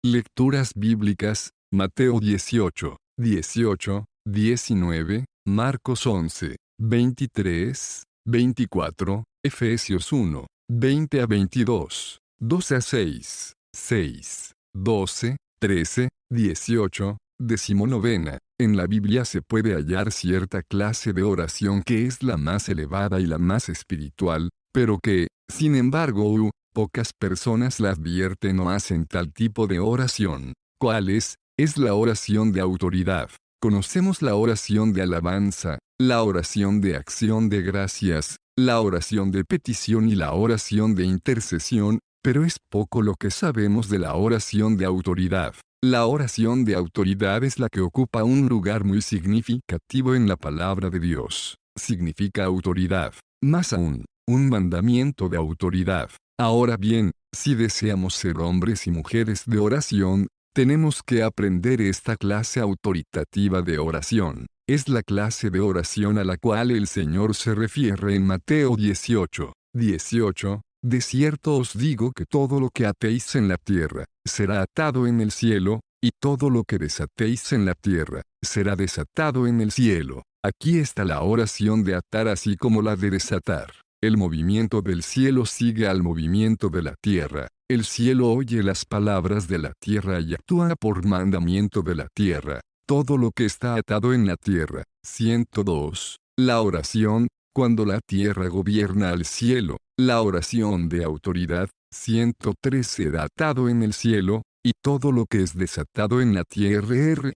Lecturas bíblicas, Mateo 18, 19, Marcos 11, 23, 24, Efesios 1, 20 a 22, 12 a 6, 6, 12, 13, 18, 19. En la Biblia se puede hallar cierta clase de oración que es la más elevada y la más espiritual, pero que, sin embargo, pocas personas la advierten o hacen tal tipo de oración. ¿Cuál es? Es la oración de autoridad. Conocemos la oración de alabanza, la oración de acción de gracias, la oración de petición y la oración de intercesión, pero es poco lo que sabemos de la oración de autoridad. La oración de autoridad es la que ocupa un lugar muy significativo en la palabra de Dios. Significa autoridad. Más aún, un mandamiento de autoridad. Ahora bien, si deseamos ser hombres y mujeres de oración, tenemos que aprender esta clase autoritativa de oración. Es la clase de oración a la cual el Señor se refiere en Mateo 18, 18. De cierto os digo que todo lo que atéis en la tierra, será atado en el cielo, y todo lo que desatéis en la tierra, será desatado en el cielo. Aquí está la oración de atar así como la de desatar. El movimiento del cielo sigue al movimiento de la tierra. El cielo oye las palabras de la tierra y actúa por mandamiento de la tierra. Todo lo que está atado en la tierra. 102. La oración, cuando la tierra gobierna al cielo. La oración de autoridad. 103 será atado en el cielo, y todo lo que es desatado en la tierra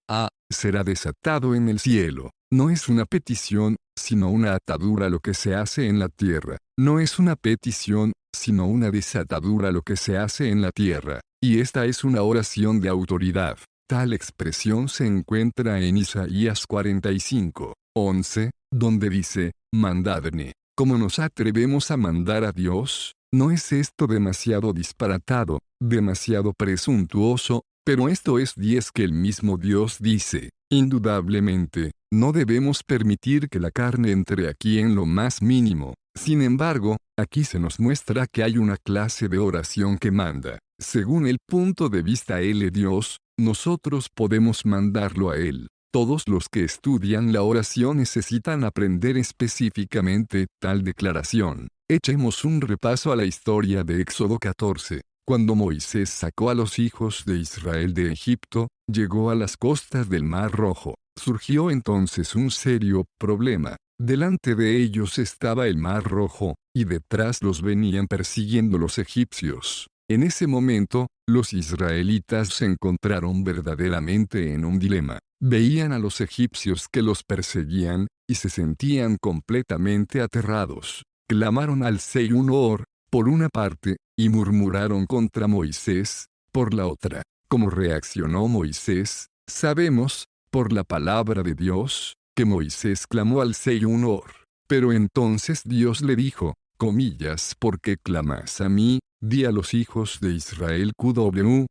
será desatado en el cielo. No es una petición, sino una atadura lo que se hace en la tierra. No es una petición, sino una desatadura lo que se hace en la tierra. Y esta es una oración de autoridad. Tal expresión se encuentra en Isaías 45, 11, donde dice, mandadme. ¿Cómo nos atrevemos a mandar a Dios? ¿No es esto demasiado disparatado, demasiado presuntuoso? Pero esto es 10 que el mismo Dios dice. Indudablemente, no debemos permitir que la carne entre aquí en lo más mínimo. Sin embargo, aquí se nos muestra que hay una clase de oración que manda. Según el punto de vista de Dios, nosotros podemos mandarlo a Él. Todos los que estudian la oración necesitan aprender específicamente tal declaración. Echemos un repaso a la historia de Éxodo 14. Cuando Moisés sacó a los hijos de Israel de Egipto, llegó a las costas del Mar Rojo. Surgió entonces un serio problema. Delante de ellos estaba el Mar Rojo, y detrás los venían persiguiendo los egipcios. En ese momento, los israelitas se encontraron verdaderamente en un dilema. Veían a los egipcios que los perseguían, y se sentían completamente aterrados. Clamaron al Señor, por una parte, y murmuraron contra Moisés, por la otra. ¿Cómo reaccionó Moisés? Sabemos, por la palabra de Dios, que Moisés clamó al Señor. Pero entonces Dios le dijo, comillas, ¿por qué clamas a mí? Di a los hijos de Israel MW,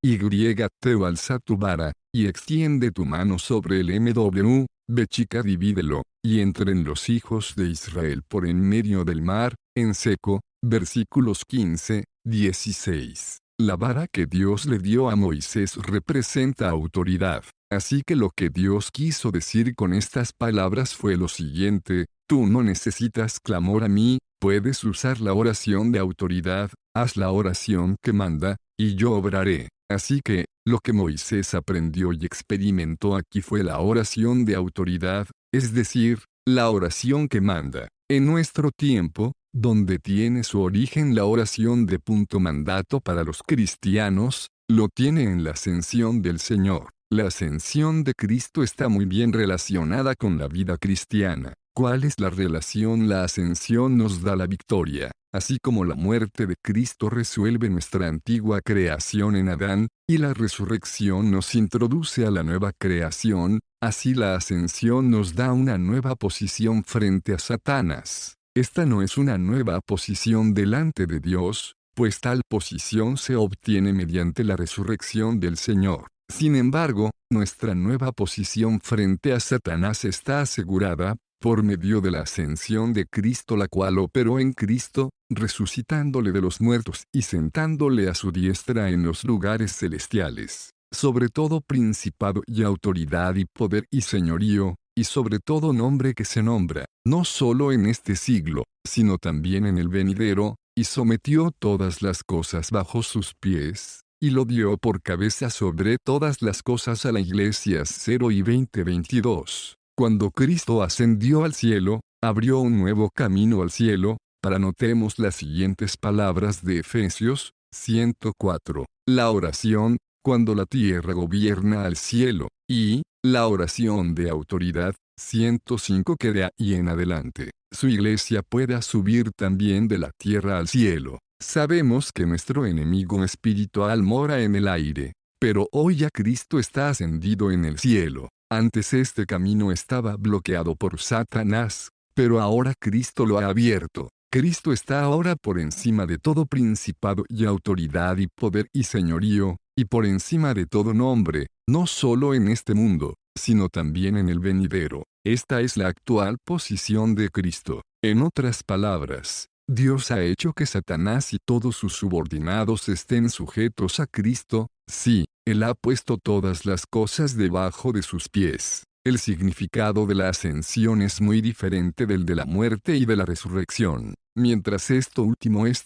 y alza tu vara, y extiende tu mano sobre el Bechica divídelo, y entren los hijos de Israel por en medio del mar, en seco. Versículos 15, 16. La vara que Dios le dio a Moisés representa autoridad. Así que lo que Dios quiso decir con estas palabras fue lo siguiente: tú no necesitas clamor a mí, puedes usar la oración de autoridad, haz la oración que manda, y yo obraré. Así que, lo que Moisés aprendió y experimentó aquí fue la oración de autoridad, es decir, la oración que manda. En nuestro tiempo, donde tiene su origen la oración de mandato para los cristianos, lo tiene en la ascensión del Señor. La ascensión de Cristo está muy bien relacionada con la vida cristiana. ¿Cuál es la relación? La ascensión nos da la victoria. Así como la muerte de Cristo resuelve nuestra antigua creación en Adán, y la resurrección nos introduce a la nueva creación, así la ascensión nos da una nueva posición frente a Satanás. Esta no es una nueva posición delante de Dios, pues tal posición se obtiene mediante la resurrección del Señor. Sin embargo, nuestra nueva posición frente a Satanás está asegurada, por medio de la ascensión de Cristo, la cual operó en Cristo, resucitándole de los muertos y sentándole a su diestra en los lugares celestiales, sobre todo principado y autoridad y poder y señorío, y sobre todo nombre que se nombra, no solo en este siglo, sino también en el venidero, y sometió todas las cosas bajo sus pies, y lo dio por cabeza sobre todas las cosas a la Iglesia. 0 y 20:22. Cuando Cristo ascendió al cielo, abrió un nuevo camino al cielo, para notemos las siguientes palabras de Efesios 104. La oración, cuando la tierra gobierna al cielo, y la oración de autoridad, 105, que de ahí en adelante, su iglesia pueda subir también de la tierra al cielo. Sabemos que nuestro enemigo espiritual mora en el aire, pero hoy ya Cristo está ascendido en el cielo. Antes este camino estaba bloqueado por Satanás, pero ahora Cristo lo ha abierto. Cristo está ahora por encima de todo principado y autoridad y poder y señorío, y por encima de todo nombre, no solo en este mundo, sino también en el venidero. Esta es la actual posición de Cristo. En otras palabras, Dios ha hecho que Satanás y todos sus subordinados estén sujetos a Cristo. Sí, Él ha puesto todas las cosas debajo de sus pies. El significado de la ascensión es muy diferente del de la muerte y de la resurrección. Mientras esto último es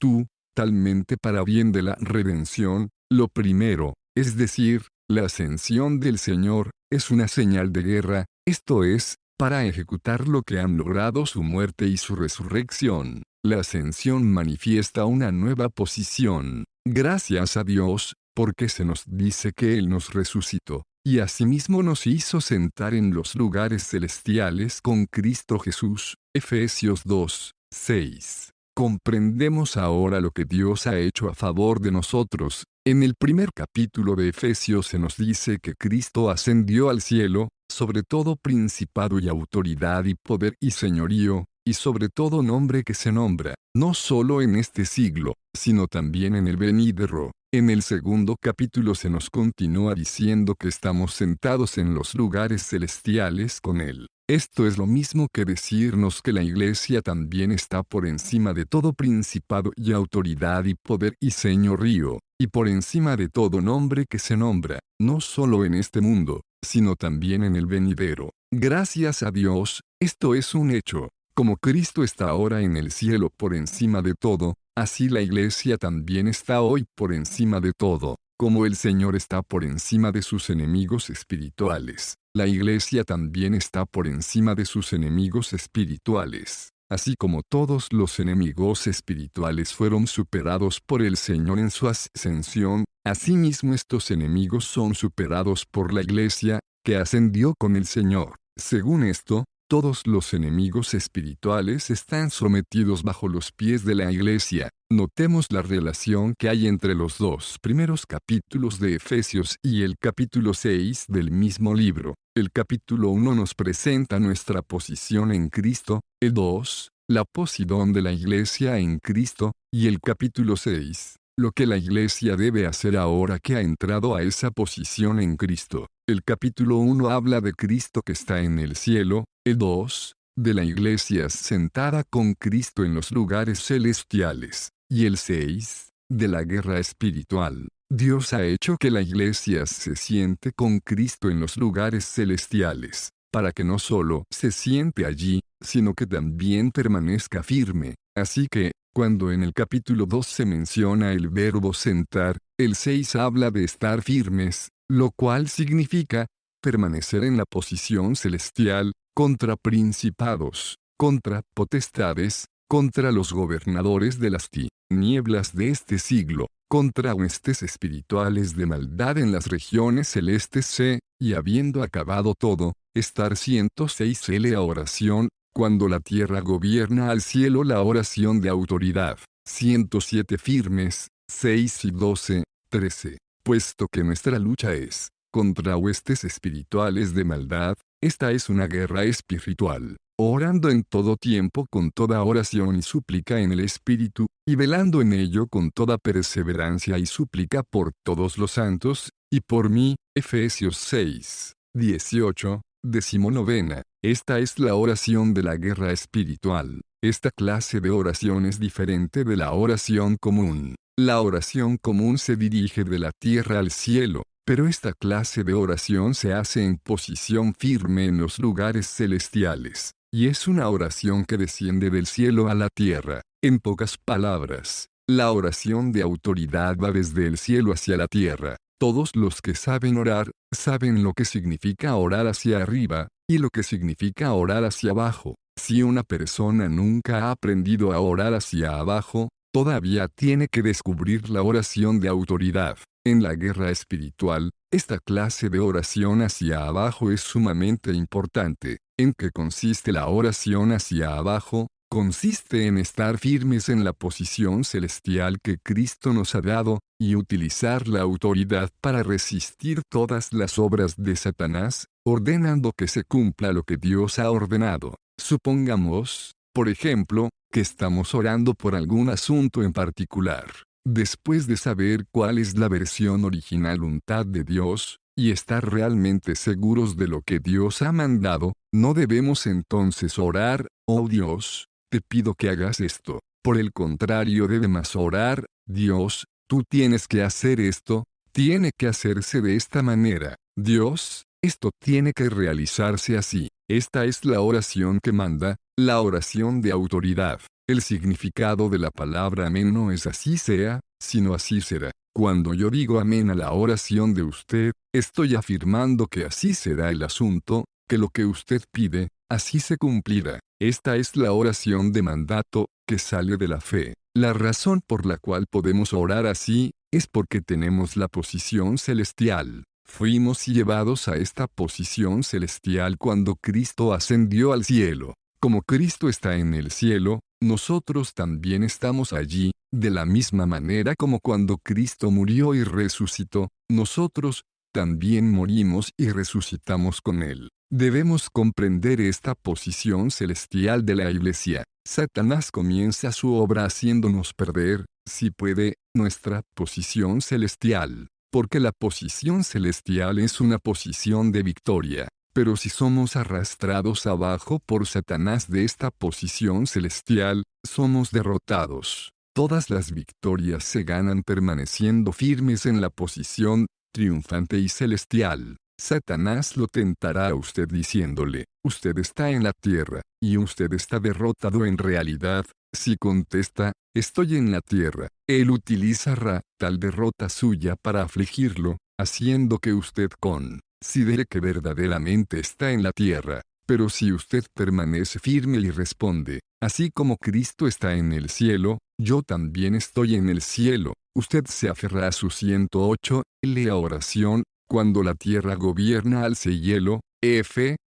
talmente para bien de la redención, lo primero, es decir, la ascensión del Señor, es una señal de guerra, esto es, para ejecutar lo que han logrado su muerte y su resurrección. La ascensión manifiesta una nueva posición. Gracias a Dios, porque se nos dice que Él nos resucitó, y asimismo nos hizo sentar en los lugares celestiales con Cristo Jesús. Efesios 2, 6. Comprendemos ahora lo que Dios ha hecho a favor de nosotros. En el primer capítulo de Efesios se nos dice que Cristo ascendió al cielo, sobre todo principado y autoridad y poder y señorío, y sobre todo nombre que se nombra, no solo en este siglo, sino también en el venidero. En el segundo capítulo se nos continúa diciendo que estamos sentados en los lugares celestiales con Él. Esto es lo mismo que decirnos que la Iglesia también está por encima de todo principado y autoridad y poder y señorío, y por encima de todo nombre que se nombra, no solo en este mundo, sino también en el venidero. Gracias a Dios, esto es un hecho. Como Cristo está ahora en el cielo por encima de todo, así la Iglesia también está hoy por encima de todo. Como el Señor está por encima de sus enemigos espirituales, la Iglesia también está por encima de sus enemigos espirituales. Así como todos los enemigos espirituales fueron superados por el Señor en su ascensión, asimismo estos enemigos son superados por la Iglesia, que ascendió con el Señor. Según esto, todos los enemigos espirituales están sometidos bajo los pies de la Iglesia. Notemos la relación que hay entre los dos primeros capítulos de Efesios y el capítulo 6 del mismo libro. El capítulo 1 nos presenta nuestra posición en Cristo, el 2, la posición de la Iglesia en Cristo, y el capítulo 6, lo que la Iglesia debe hacer ahora que ha entrado a esa posición en Cristo. El capítulo 1 habla de Cristo que está en el cielo, el 2, de la Iglesia sentada con Cristo en los lugares celestiales, y el 6, de la guerra espiritual. Dios ha hecho que la Iglesia se siente con Cristo en los lugares celestiales, para que no solo se siente allí, sino que también permanezca firme. Así que, cuando en el capítulo 2 se menciona el verbo sentar, el 6 habla de estar firmes, lo cual significa permanecer en la posición celestial, contra principados, contra potestades, contra los gobernadores de las tinieblas de este siglo, contra huestes espirituales de maldad en las regiones celestes. Y habiendo acabado todo, estar 106. La oración, cuando la tierra gobierna al cielo, la oración de autoridad. 107. Firmes, 6 y 12, 13. Puesto que nuestra lucha es contra huestes espirituales de maldad, esta es una guerra espiritual, orando en todo tiempo con toda oración y súplica en el Espíritu, y velando en ello con toda perseverancia y súplica por todos los santos, y por mí. Efesios 6, 18, 19. Esta es la oración de la guerra espiritual. Esta clase de oración es diferente de la oración común. La oración común se dirige de la tierra al cielo, pero esta clase de oración se hace en posición firme en los lugares celestiales, y es una oración que desciende del cielo a la tierra. En pocas palabras, la oración de autoridad va desde el cielo hacia la tierra. Todos los que saben orar, saben lo que significa orar hacia arriba, y lo que significa orar hacia abajo. Si una persona nunca ha aprendido a orar hacia abajo, todavía tiene que descubrir la oración de autoridad. En la guerra espiritual, esta clase de oración hacia abajo es sumamente importante. ¿En qué consiste la oración hacia abajo? Consiste en estar firmes en la posición celestial que Cristo nos ha dado, y utilizar la autoridad para resistir todas las obras de Satanás, ordenando que se cumpla lo que Dios ha ordenado. Supongamos, por ejemplo, que estamos orando por algún asunto en particular. Después de saber cuál es la versión original voluntad de Dios, y estar realmente seguros de lo que Dios ha mandado, no debemos entonces orar, oh Dios, te pido que hagas esto. Por el contrario, debemos orar, Dios, tú tienes que hacer esto, tiene que hacerse de esta manera. Dios, esto tiene que realizarse así. Esta es la oración que manda, la oración de autoridad. El significado de la palabra amén no es así sea, sino así será. Cuando yo digo amén a la oración de usted, estoy afirmando que así será el asunto, que lo que usted pide, así se cumplirá. Esta es la oración de mandato, que sale de la fe. La razón por la cual podemos orar así, es porque tenemos la posición celestial. Fuimos llevados a esta posición celestial cuando Cristo ascendió al cielo. Como Cristo está en el cielo, nosotros también estamos allí, de la misma manera como cuando Cristo murió y resucitó, nosotros también morimos y resucitamos con Él. Debemos comprender esta posición celestial de la Iglesia. Satanás comienza su obra haciéndonos perder, si puede, nuestra posición celestial, porque la posición celestial es una posición de victoria. Pero si somos arrastrados abajo por Satanás de esta posición celestial, somos derrotados. Todas las victorias se ganan permaneciendo firmes en la posición triunfante y celestial. Satanás lo tentará a usted diciéndole, usted está en la tierra, y usted está derrotado en realidad. Si contesta, estoy en la tierra, él utilizará tal derrota suya para afligirlo, haciendo que usted considere que verdaderamente está en la tierra. Pero si usted permanece firme y responde, así como Cristo está en el cielo, yo también estoy en el cielo, usted se aferra a su 108, la oración, cuando la tierra gobierna al cielo,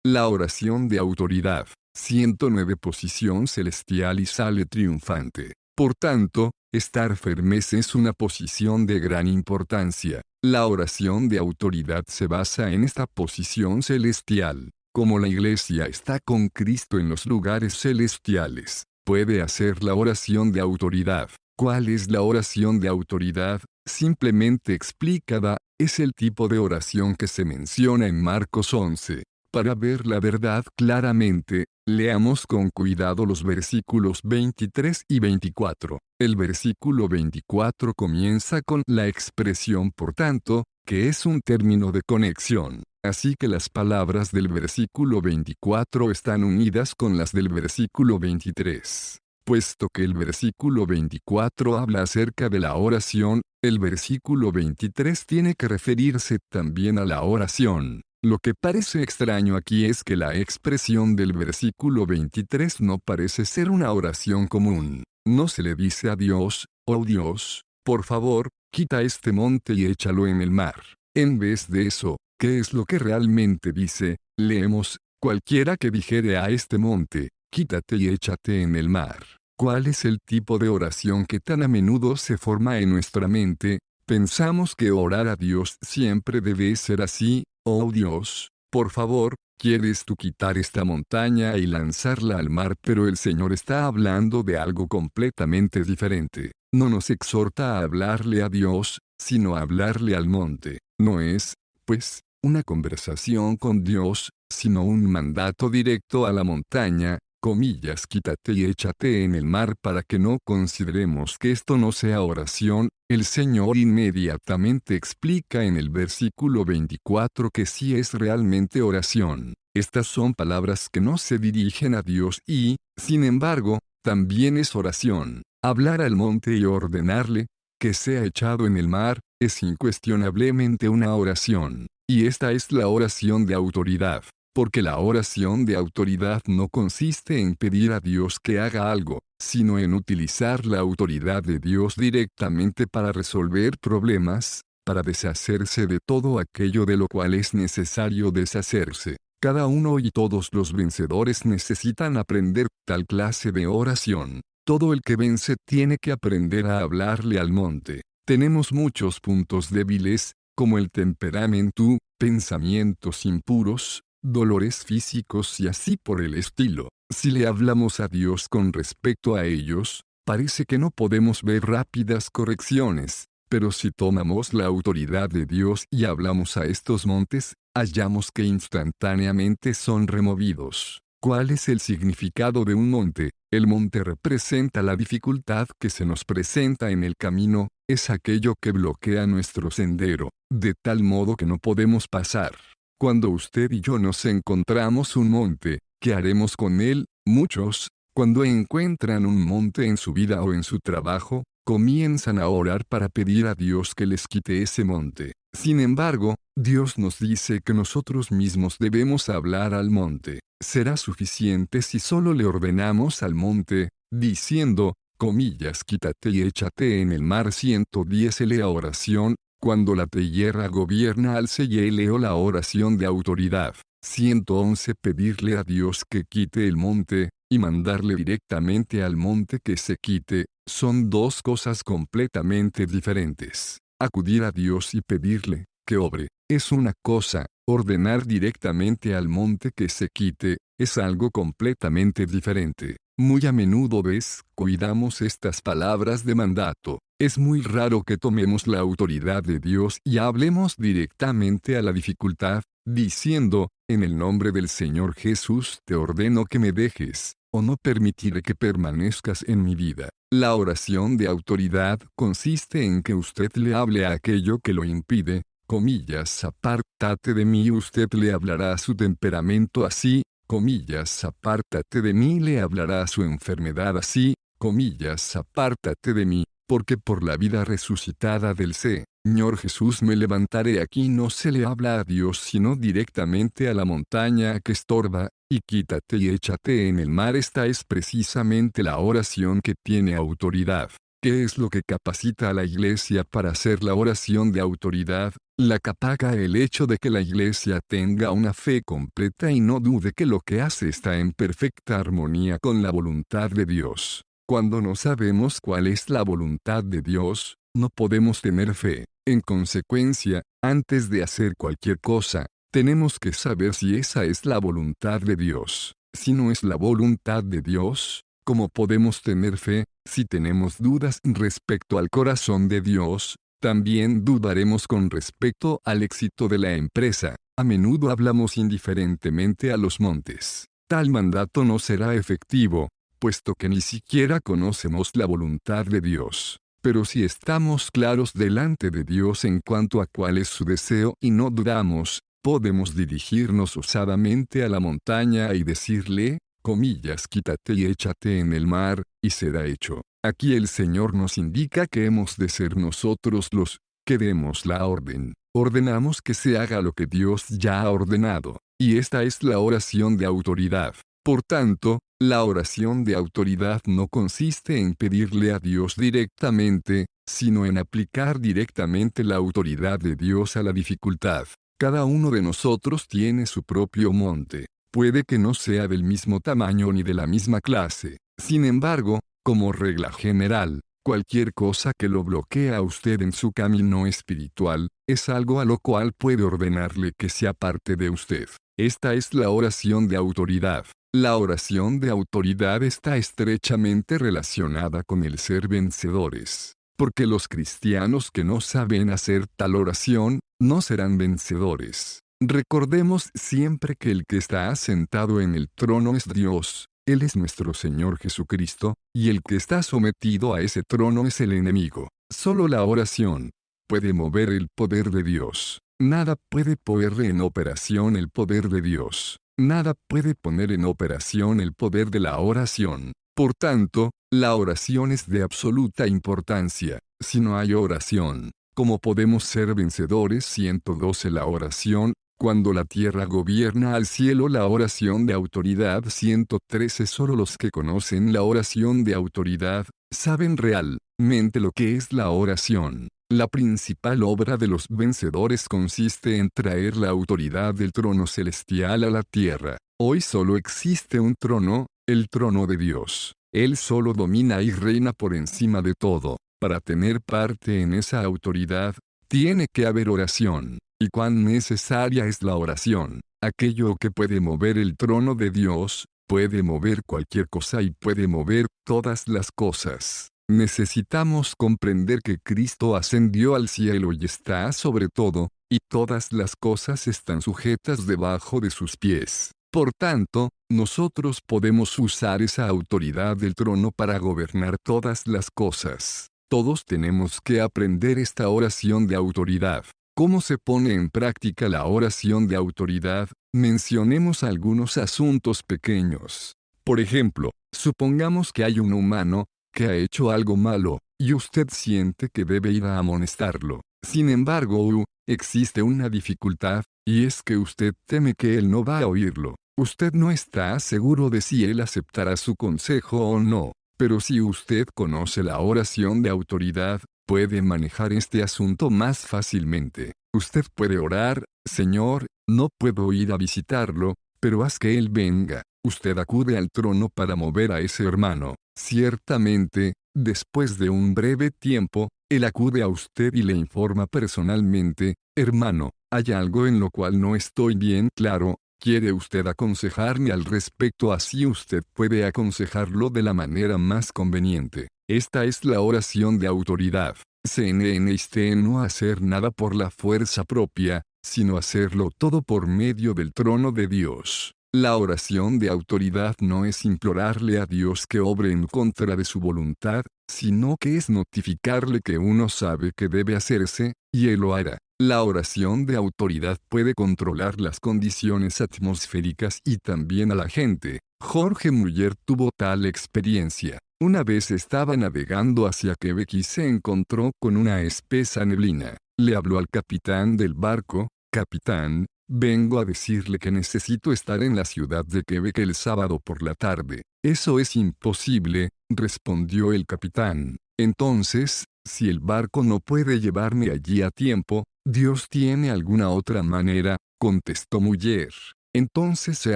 la oración de autoridad, 109 posición celestial y sale triunfante. Por tanto, estar firmes es una posición de gran importancia. La oración de autoridad se basa en esta posición celestial. Como la Iglesia está con Cristo en los lugares celestiales, puede hacer la oración de autoridad. ¿Cuál es la oración de autoridad? Simplemente explicada, es el tipo de oración que se menciona en Marcos 11. Para ver la verdad claramente, leamos con cuidado los versículos 23 y 24. El versículo 24 comienza con la expresión por tanto, que es un término de conexión. Así que las palabras del versículo 24 están unidas con las del versículo 23. Puesto que el versículo 24 habla acerca de la oración, el versículo 23 tiene que referirse también a la oración. Lo que parece extraño aquí es que la expresión del versículo 23 no parece ser una oración común. No se le dice a Dios, oh Dios, por favor, quita este monte y échalo en el mar. En vez de eso, ¿qué es lo que realmente dice? Leemos, cualquiera que dijere a este monte, quítate y échate en el mar. ¿Cuál es el tipo de oración que tan a menudo se forma en nuestra mente? Pensamos que orar a Dios siempre debe ser así, oh Dios, por favor, ¿quieres tú quitar esta montaña y lanzarla al mar? Pero el Señor está hablando de algo completamente diferente. No nos exhorta a hablarle a Dios, sino a hablarle al monte. No es, pues, una conversación con Dios, sino un mandato directo a la montaña, comillas, quítate y échate en el mar, para que no consideremos que esto no sea oración. El Señor inmediatamente explica en el versículo 24 que sí es realmente oración. Estas son palabras que no se dirigen a Dios y, sin embargo, también es oración. Hablar al monte y ordenarle que sea echado en el mar es incuestionablemente una oración. Y esta es la oración de autoridad. Porque la oración de autoridad no consiste en pedir a Dios que haga algo, sino en utilizar la autoridad de Dios directamente para resolver problemas, para deshacerse de todo aquello de lo cual es necesario deshacerse. Cada uno y todos los vencedores necesitan aprender tal clase de oración. Todo el que vence tiene que aprender a hablarle al monte. Tenemos muchos puntos débiles, como el temperamento, pensamientos impuros, dolores físicos y así por el estilo. Si le hablamos a Dios con respecto a ellos, parece que no podemos ver rápidas correcciones, pero si tomamos la autoridad de Dios y hablamos a estos montes, hallamos que instantáneamente son removidos. ¿Cuál es el significado de un monte? El monte representa la dificultad que se nos presenta en el camino, es aquello que bloquea nuestro sendero, de tal modo que no podemos pasar. Cuando usted y yo nos encontramos un monte, ¿qué haremos con él? Muchos, cuando encuentran un monte en su vida o en su trabajo, comienzan a orar para pedir a Dios que les quite ese monte. Sin embargo, Dios nos dice que nosotros mismos debemos hablar al monte. Será suficiente si solo le ordenamos al monte, diciendo, comillas, quítate y échate en el mar. 110 la oración, cuando la tierra gobierna al leo la oración de autoridad. 111 pedirle a Dios que quite el monte, y mandarle directamente al monte que se quite, son dos cosas completamente diferentes. Acudir a Dios y pedirle que obre es una cosa, ordenar directamente al monte que se quite es algo completamente diferente. Muy a menudo descuidamos estas palabras de mandato. Es muy raro que tomemos la autoridad de Dios y hablemos directamente a la dificultad, diciendo, en el nombre del Señor Jesús te ordeno que me dejes, o no permitiré que permanezcas en mi vida. La oración de autoridad consiste en que usted le hable a aquello que lo impide, comillas, apártate de mí. Usted le hablará a su temperamento así, comillas, apártate de mí. Le hablará a su enfermedad así, comillas, apártate de mí, porque por la vida resucitada del Señor Jesús me levantaré. Aquí no se le habla a Dios sino directamente a la montaña que estorba, y quítate y échate en el mar. Esta es precisamente la oración que tiene autoridad. ¿Qué es lo que capacita a la iglesia para hacer la oración de autoridad? La capacita el hecho de que la iglesia tenga una fe completa y no dude que lo que hace está en perfecta armonía con la voluntad de Dios. Cuando no sabemos cuál es la voluntad de Dios, no podemos tener fe. En consecuencia, antes de hacer cualquier cosa, tenemos que saber si esa es la voluntad de Dios. Si no es la voluntad de Dios, ¿cómo podemos tener fe? Si tenemos dudas respecto al corazón de Dios, también dudaremos con respecto al éxito de la empresa. A menudo hablamos indiferentemente a los montes. Tal mandato no será efectivo, puesto que ni siquiera conocemos la voluntad de Dios. Pero si estamos claros delante de Dios en cuanto a cuál es su deseo y no dudamos, podemos dirigirnos osadamente a la montaña y decirle, comillas, quítate y échate en el mar, y será hecho. Aquí el Señor nos indica que hemos de ser nosotros los que demos la orden. Ordenamos que se haga lo que Dios ya ha ordenado, y esta es la oración de autoridad. Por tanto, la oración de autoridad no consiste en pedirle a Dios directamente, sino en aplicar directamente la autoridad de Dios a la dificultad. Cada uno de nosotros tiene su propio monte. Puede que no sea del mismo tamaño ni de la misma clase. Sin embargo, como regla general, cualquier cosa que lo bloquee a usted en su camino espiritual, es algo a lo cual puede ordenarle que se aparte de usted. Esta es la oración de autoridad. La oración de autoridad está estrechamente relacionada con el ser vencedores. Porque los cristianos que no saben hacer tal oración, no serán vencedores. Recordemos siempre que el que está sentado en el trono es Dios, Él es nuestro Señor Jesucristo, y el que está sometido a ese trono es el enemigo. Solo la oración puede mover el poder de Dios. Nada puede poner en operación el poder de Dios. Nada puede poner en operación el poder de la oración. Por tanto, la oración es de absoluta importancia. Si no hay oración, ¿cómo podemos ser vencedores? 112. La oración, cuando la tierra gobierna al cielo. La oración de autoridad. 113. Solo los que conocen la oración de autoridad, saben realmente lo que es la oración. La principal obra de los vencedores consiste en traer la autoridad del trono celestial a la tierra. Hoy solo existe un trono, el trono de Dios. Él solo domina y reina por encima de todo. Para tener parte en esa autoridad, tiene que haber oración. ¿Y cuán necesaria es la oración? Aquello que puede mover el trono de Dios, puede mover cualquier cosa y puede mover todas las cosas. Necesitamos comprender que Cristo ascendió al cielo y está sobre todo, y todas las cosas están sujetas debajo de sus pies. Por tanto, nosotros podemos usar esa autoridad del trono para gobernar todas las cosas. Todos tenemos que aprender esta oración de autoridad. ¿Cómo se pone en práctica la oración de autoridad? Mencionemos algunos asuntos pequeños. Por ejemplo, supongamos que hay un humano que ha hecho algo malo, y usted siente que debe ir a amonestarlo. Sin embargo, existe una dificultad, y es que usted teme que él no va a oírlo. Usted no está seguro de si él aceptará su consejo o no. Pero si usted conoce la oración de autoridad, puede manejar este asunto más fácilmente. Usted puede orar: Señor, no puedo ir a visitarlo, pero haz que él venga. Usted acude al trono para mover a ese hermano. Ciertamente, después de un breve tiempo, él acude a usted y le informa personalmente: hermano, hay algo en lo cual no estoy bien claro. ¿Quiere usted aconsejarme al respecto? Así usted puede aconsejarlo de la manera más conveniente. Esta es la oración de autoridad. Consiste en no hacer nada por la fuerza propia, sino hacerlo todo por medio del trono de Dios. La oración de autoridad no es implorarle a Dios que obre en contra de su voluntad, sino que es notificarle que uno sabe que debe hacerse, y Él lo hará. La oración de autoridad puede controlar las condiciones atmosféricas y también a la gente. Jorge Muller tuvo tal experiencia. Una vez estaba navegando hacia Quebec y se encontró con una espesa neblina. Le habló al capitán del barco: capitán, vengo a decirle que necesito estar en la ciudad de Quebec el sábado por la tarde. Eso es imposible, respondió el capitán. Entonces, si el barco no puede llevarme allí a tiempo, Dios tiene alguna otra manera, contestó Muller. Entonces se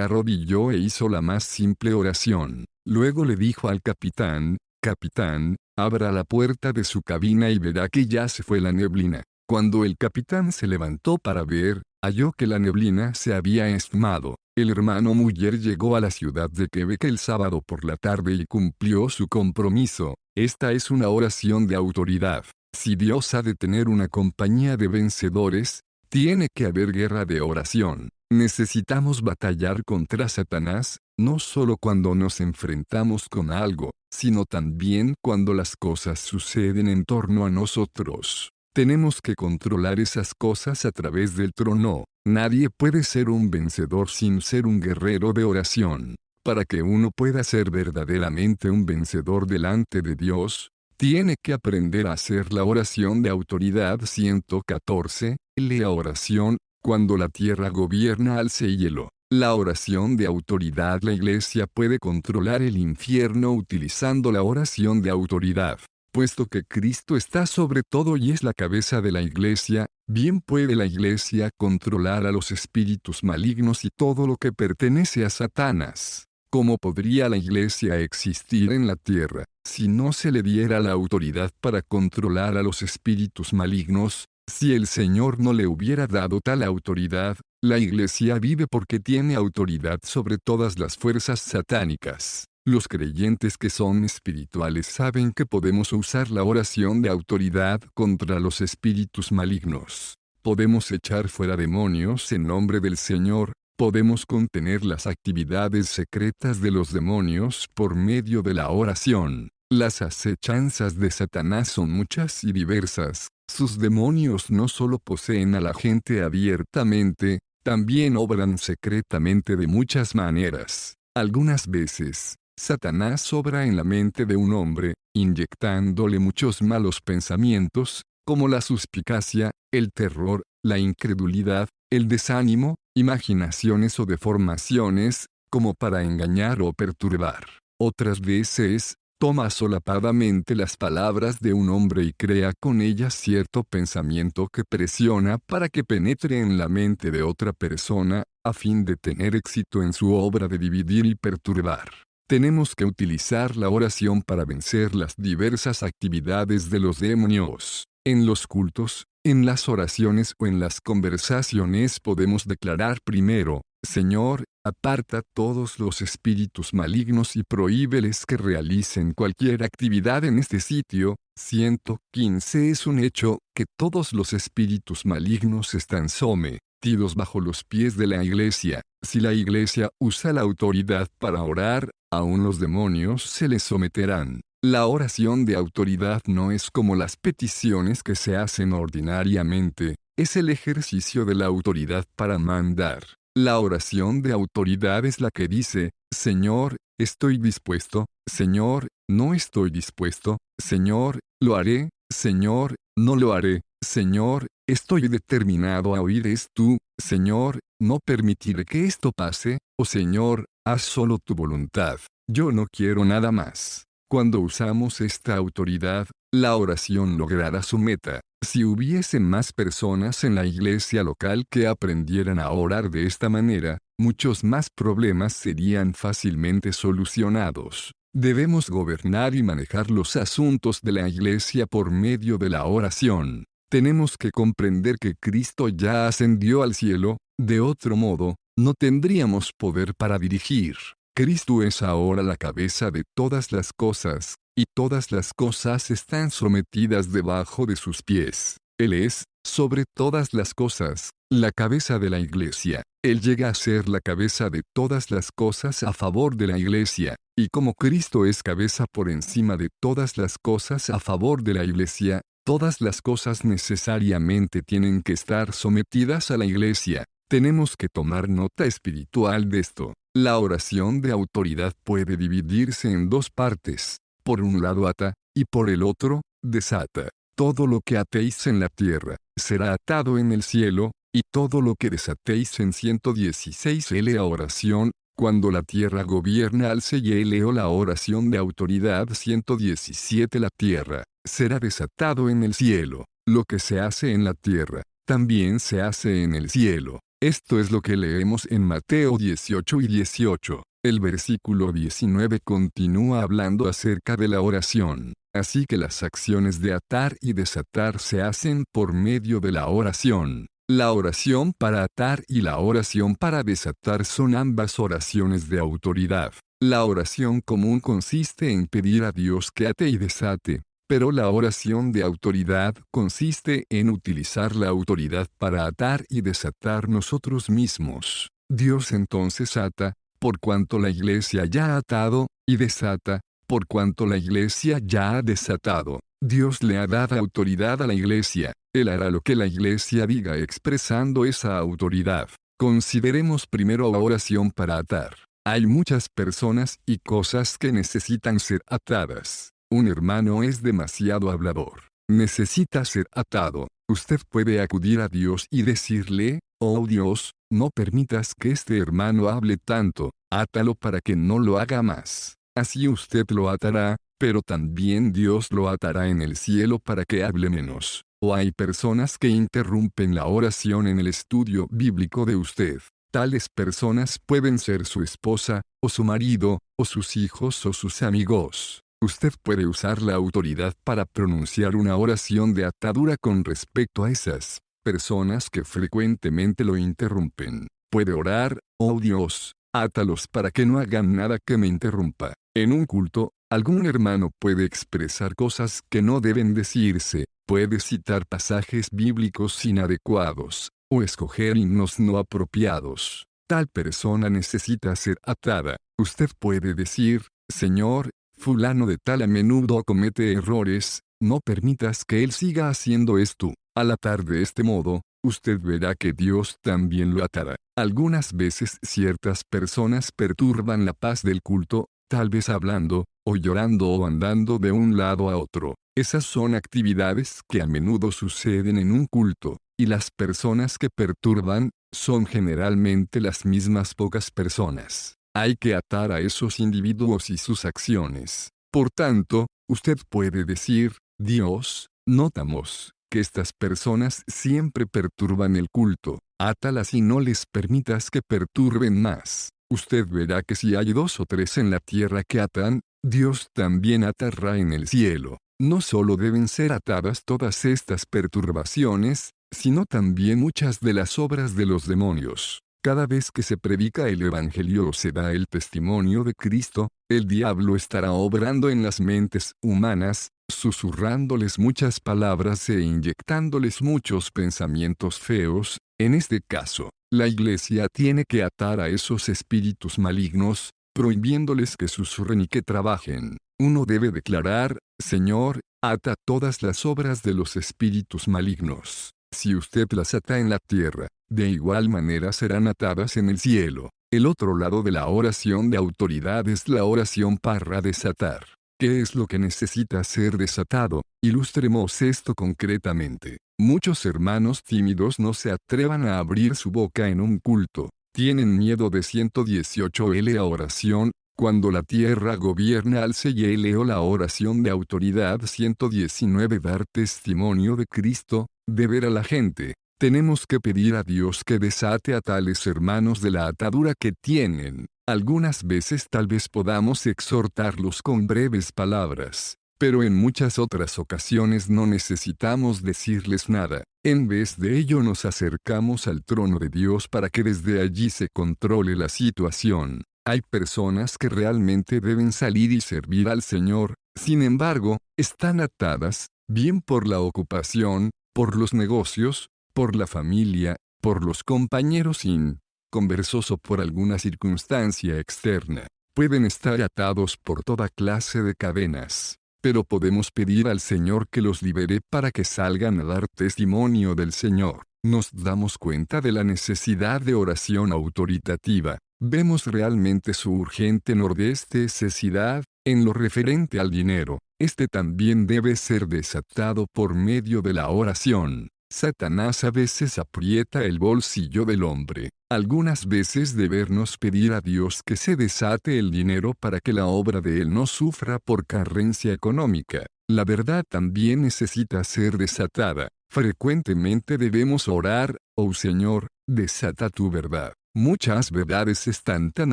arrodilló e hizo la más simple oración. Luego le dijo al capitán: capitán, abra la puerta de su cabina y verá que ya se fue la neblina. Cuando el capitán se levantó para ver, halló que la neblina se había esfumado. El hermano Muller llegó a la ciudad de Quebec el sábado por la tarde y cumplió su compromiso. Esta es una oración de autoridad. Si Dios ha de tener una compañía de vencedores, tiene que haber guerra de oración. Necesitamos batallar contra Satanás, no solo cuando nos enfrentamos con algo, sino también cuando las cosas suceden en torno a nosotros. Tenemos que controlar esas cosas a través del trono. Nadie puede ser un vencedor sin ser un guerrero de oración. Para que uno pueda ser verdaderamente un vencedor delante de Dios, tiene que aprender a hacer la oración de autoridad. 114. La oración, cuando la tierra gobierna al cielo. La oración de autoridad. La Iglesia puede controlar el infierno utilizando la oración de autoridad. Puesto que Cristo está sobre todo y es la cabeza de la Iglesia, bien puede la Iglesia controlar a los espíritus malignos y todo lo que pertenece a Satanás. ¿Cómo podría la Iglesia existir en la tierra si no se le diera la autoridad para controlar a los espíritus malignos? Si el Señor no le hubiera dado tal autoridad, la Iglesia vive porque tiene autoridad sobre todas las fuerzas satánicas. Los creyentes que son espirituales saben que podemos usar la oración de autoridad contra los espíritus malignos. Podemos echar fuera demonios en nombre del Señor, podemos contener las actividades secretas de los demonios por medio de la oración. Las acechanzas de Satanás son muchas y diversas. Sus demonios no solo poseen a la gente abiertamente, también obran secretamente de muchas maneras. Algunas veces, Satanás obra en la mente de un hombre, inyectándole muchos malos pensamientos, como la suspicacia, el terror, la incredulidad, el desánimo, imaginaciones o deformaciones, como para engañar o perturbar. Otras veces, toma solapadamente las palabras de un hombre y crea con ellas cierto pensamiento que presiona para que penetre en la mente de otra persona, a fin de tener éxito en su obra de dividir y perturbar. Tenemos que utilizar la oración para vencer las diversas actividades de los demonios. En los cultos, en las oraciones o en las conversaciones podemos declarar primero: Señor, aparta todos los espíritus malignos y prohíbeles que realicen cualquier actividad en este sitio. 115. Es un hecho que todos los espíritus malignos están sometidos bajo los pies de la Iglesia. Si la Iglesia usa la autoridad para orar, aún los demonios se les someterán. La oración de autoridad no es como las peticiones que se hacen ordinariamente, es el ejercicio de la autoridad para mandar. La oración de autoridad es la que dice: Señor, estoy dispuesto; Señor, no estoy dispuesto; Señor, lo haré; Señor, no lo haré; Señor, estoy determinado a oír esto; Señor, no permitiré que esto pase; o Señor, haz solo tu voluntad, yo no quiero nada más. Cuando usamos esta autoridad, la oración logrará su meta. Si hubiese más personas en la iglesia local que aprendieran a orar de esta manera, muchos más problemas serían fácilmente solucionados. Debemos gobernar y manejar los asuntos de la iglesia por medio de la oración. Tenemos que comprender que Cristo ya ascendió al cielo; de otro modo, no tendríamos poder para dirigir. Cristo es ahora la cabeza de todas las cosas, y todas las cosas están sometidas debajo de sus pies. Él es, sobre todas las cosas, la cabeza de la iglesia. Él llega a ser la cabeza de todas las cosas a favor de la iglesia, y como Cristo es cabeza por encima de todas las cosas a favor de la iglesia, todas las cosas necesariamente tienen que estar sometidas a la iglesia. Tenemos que tomar nota espiritual de esto. La oración de autoridad puede dividirse en dos partes. Por un lado ata, y por el otro, desata. Todo lo que atéis en la tierra, será atado en el cielo, y todo lo que desatéis en 116. La oración, cuando la tierra gobierna al cielo. La oración de autoridad 117. La tierra, será desatado en el cielo. Lo que se hace en la tierra, también se hace en el cielo. Esto es lo que leemos en Mateo 18 y 18. El versículo 19 continúa hablando acerca de la oración. Así que las acciones de atar y desatar se hacen por medio de la oración. La oración para atar y la oración para desatar son ambas oraciones de autoridad. La oración común consiste en pedir a Dios que ate y desate. Pero la oración de autoridad consiste en utilizar la autoridad para atar y desatar nosotros mismos. Dios entonces ata, por cuanto la iglesia ya ha atado, y desata, por cuanto la iglesia ya ha desatado. Dios le ha dado autoridad a la iglesia. Él hará lo que la iglesia diga expresando esa autoridad. Consideremos primero la oración para atar. Hay muchas personas y cosas que necesitan ser atadas. Un hermano es demasiado hablador. Necesita ser atado. Usted puede acudir a Dios y decirle: oh Dios, no permitas que este hermano hable tanto, átalo para que no lo haga más. Así usted lo atará, pero también Dios lo atará en el cielo para que hable menos. O hay personas que interrumpen la oración en el estudio bíblico de usted. Tales personas pueden ser su esposa, o su marido, o sus hijos o sus amigos. Usted puede usar la autoridad para pronunciar una oración de atadura con respecto a esas personas que frecuentemente lo interrumpen. Puede orar: oh Dios, átalos para que no hagan nada que me interrumpa. En un culto, algún hermano puede expresar cosas que no deben decirse. Puede citar pasajes bíblicos inadecuados, o escoger himnos no apropiados. Tal persona necesita ser atada. Usted puede decir, Señor, fulano de tal a menudo comete errores, no permitas que él siga haciendo esto. Al atar de este modo, usted verá que Dios también lo atará. Algunas veces ciertas personas perturban la paz del culto, tal vez hablando, o llorando o andando de un lado a otro. Esas son actividades que a menudo suceden en un culto, y las personas que perturban, son generalmente las mismas pocas personas. Hay que atar a esos individuos y sus acciones. Por tanto, usted puede decir, Dios, notamos que estas personas siempre perturban el culto. Átalas y no les permitas que perturben más. Usted verá que si hay 2 o 3 en la tierra que atan, Dios también atará en el cielo. No solo deben ser atadas todas estas perturbaciones, sino también muchas de las obras de los demonios. Cada vez que se predica el Evangelio o se da el testimonio de Cristo, el diablo estará obrando en las mentes humanas, susurrándoles muchas palabras e inyectándoles muchos pensamientos feos. En este caso, la Iglesia tiene que atar a esos espíritus malignos, prohibiéndoles que susurren y que trabajen. Uno debe declarar, Señor, ata todas las obras de los espíritus malignos. Si usted las ata en la tierra, de igual manera serán atadas en el cielo. El otro lado de la oración de autoridad es la oración para desatar. ¿Qué es lo que necesita ser desatado? Ilustremos esto concretamente. Muchos hermanos tímidos no se atrevan a abrir su boca en un culto. Tienen miedo de 118 la oración, cuando la tierra gobierna al CL o la oración de autoridad 119 dar testimonio de Cristo, de ver a la gente. Tenemos que pedir a Dios que desate a tales hermanos de la atadura que tienen. Algunas veces tal vez podamos exhortarlos con breves palabras, pero en muchas otras ocasiones no necesitamos decirles nada. En vez de ello nos acercamos al trono de Dios para que desde allí se controle la situación. Hay personas que realmente deben salir y servir al Señor, sin embargo, están atadas, bien por la ocupación, por los negocios, por la familia, por los compañeros inconversos o por alguna circunstancia externa. Pueden estar atados por toda clase de cadenas, pero podemos pedir al Señor que los libere para que salgan a dar testimonio del Señor. Nos damos cuenta de la necesidad de oración autoritativa. Vemos realmente su urgente necesidad, en lo referente al dinero. Este también debe ser desatado por medio de la oración. Satanás a veces aprieta el bolsillo del hombre. Algunas veces debernos pedir a Dios que se desate el dinero para que la obra de Él no sufra por carencia económica. La verdad también necesita ser desatada. Frecuentemente debemos orar, oh Señor, desata tu verdad. Muchas verdades están tan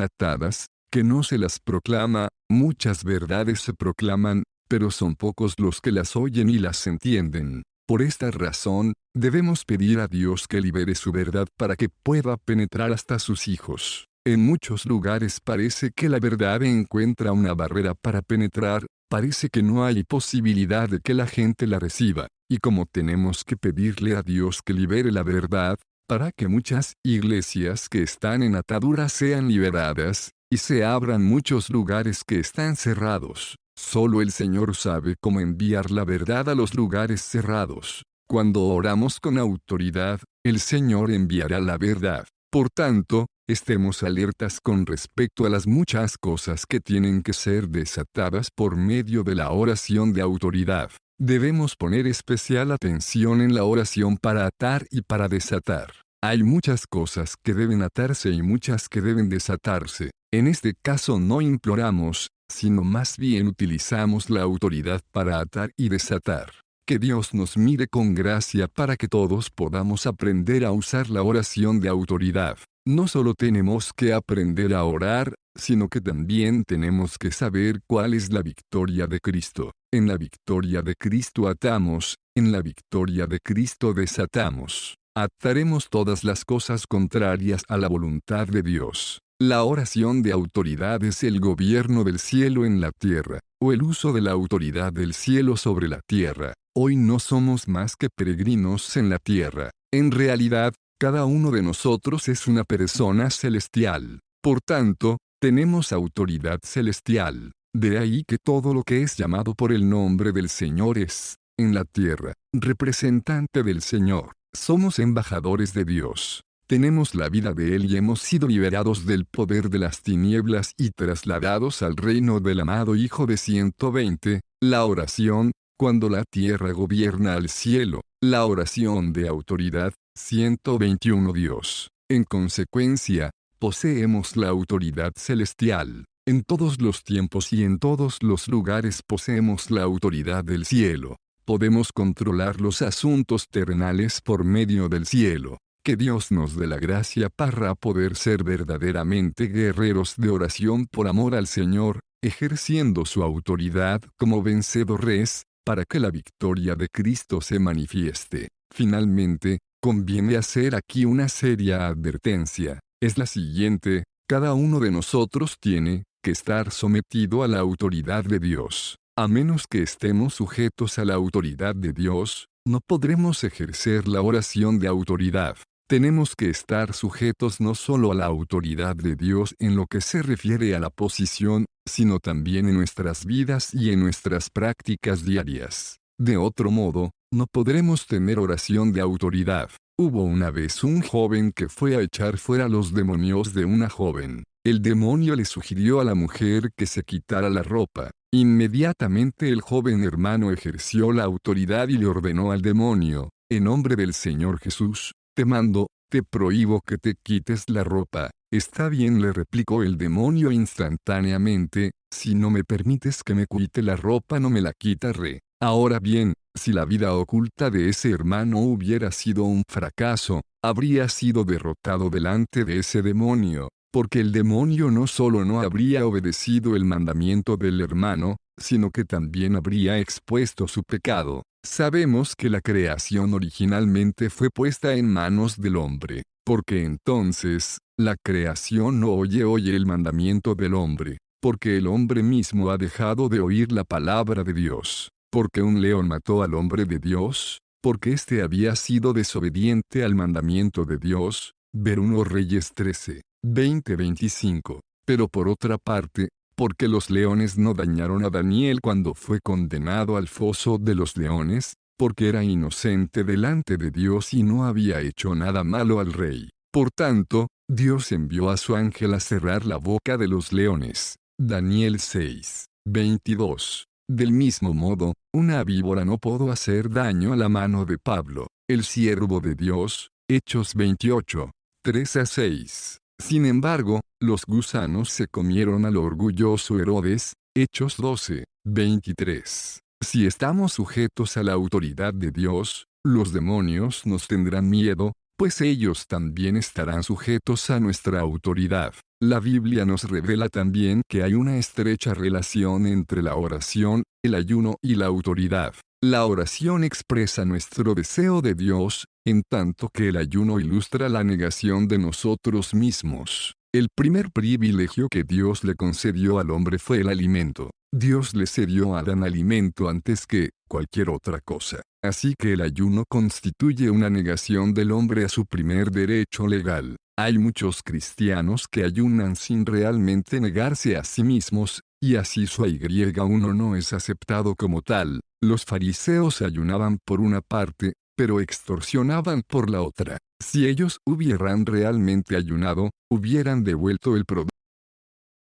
atadas, que no se las proclama, muchas verdades se proclaman, pero son pocos los que las oyen y las entienden. Por esta razón, debemos pedir a Dios que libere su verdad para que pueda penetrar hasta sus hijos. En muchos lugares parece que la verdad encuentra una barrera para penetrar, parece que no hay posibilidad de que la gente la reciba, y como tenemos que pedirle a Dios que libere la verdad, para que muchas iglesias que están en ataduras sean liberadas, y se abran muchos lugares que están cerrados. Solo el Señor sabe cómo enviar la verdad a los lugares cerrados. Cuando oramos con autoridad, el Señor enviará la verdad. Por tanto, estemos alertas con respecto a las muchas cosas que tienen que ser desatadas por medio de la oración de autoridad. Debemos poner especial atención en la oración para atar y para desatar. Hay muchas cosas que deben atarse y muchas que deben desatarse. En este caso no imploramos, sino más bien utilizamos la autoridad para atar y desatar. Que Dios nos mire con gracia para que todos podamos aprender a usar la oración de autoridad. No solo tenemos que aprender a orar, sino que también tenemos que saber cuál es la victoria de Cristo. En la victoria de Cristo atamos, en la victoria de Cristo desatamos. Ataremos todas las cosas contrarias a la voluntad de Dios. La oración de autoridad es el gobierno del cielo en la tierra, o el uso de la autoridad del cielo sobre la tierra. Hoy no somos más que peregrinos en la tierra. En realidad, cada uno de nosotros es una persona celestial. Por tanto, tenemos autoridad celestial. De ahí que todo lo que es llamado por el nombre del Señor es, en la tierra, representante del Señor. Somos embajadores de Dios. Tenemos la vida de Él y hemos sido liberados del poder de las tinieblas y trasladados al reino del amado Hijo de 120. La oración, cuando la tierra gobierna al cielo. La oración de autoridad, 121. Dios. En consecuencia, poseemos la autoridad celestial. En todos los tiempos y en todos los lugares poseemos la autoridad del cielo. Podemos controlar los asuntos terrenales por medio del cielo. Que Dios nos dé la gracia para poder ser verdaderamente guerreros de oración por amor al Señor, ejerciendo su autoridad como vencedores, para que la victoria de Cristo se manifieste. Finalmente, conviene hacer aquí una seria advertencia. Es la siguiente: cada uno de nosotros tiene que estar sometido a la autoridad de Dios. A menos que estemos sujetos a la autoridad de Dios, no podremos ejercer la oración de autoridad. Tenemos que estar sujetos no solo a la autoridad de Dios en lo que se refiere a la posición, sino también en nuestras vidas y en nuestras prácticas diarias. De otro modo, no podremos tener oración de autoridad. Hubo una vez un joven que fue a echar fuera los demonios de una joven. El demonio le sugirió a la mujer que se quitara la ropa. Inmediatamente el joven hermano ejerció la autoridad y le ordenó al demonio: en nombre del Señor Jesús, te mando, te prohíbo que te quites la ropa. Está bien, le replicó el demonio instantáneamente, si no me permites que me quite la ropa no me la quitaré. Ahora bien, si la vida oculta de ese hermano hubiera sido un fracaso, habría sido derrotado delante de ese demonio. Porque el demonio no solo no habría obedecido el mandamiento del hermano, sino que también habría expuesto su pecado. Sabemos que la creación originalmente fue puesta en manos del hombre, porque entonces, la creación no oye el mandamiento del hombre, porque el hombre mismo ha dejado de oír la palabra de Dios, porque un león mató al hombre de Dios, porque éste había sido desobediente al mandamiento de Dios. Ver 1 Reyes 13. 20-25. Pero por otra parte, porque los leones no dañaron a Daniel cuando fue condenado al foso de los leones, porque era inocente delante de Dios y no había hecho nada malo al rey. Por tanto, Dios envió a su ángel a cerrar la boca de los leones. Daniel 6. 22. Del mismo modo, una víbora no pudo hacer daño a la mano de Pablo, el siervo de Dios. Hechos 28. 3-6. Sin embargo, los gusanos se comieron al orgulloso Herodes. Hechos 12, 23. Si estamos sujetos a la autoridad de Dios, los demonios nos tendrán miedo, pues ellos también estarán sujetos a nuestra autoridad. La Biblia nos revela también que hay una estrecha relación entre la oración, el ayuno y la autoridad. La oración expresa nuestro deseo de Dios, en tanto que el ayuno ilustra la negación de nosotros mismos. El primer privilegio que Dios le concedió al hombre fue el alimento. Dios le cedió a Adán alimento antes que cualquier otra cosa. Así que el ayuno constituye una negación del hombre a su primer derecho legal. Hay muchos cristianos que ayunan sin realmente negarse a sí mismos, y así su Y1 no es aceptado como tal. Los fariseos ayunaban por una parte, pero extorsionaban por la otra. Si ellos hubieran realmente ayunado, hubieran devuelto el producto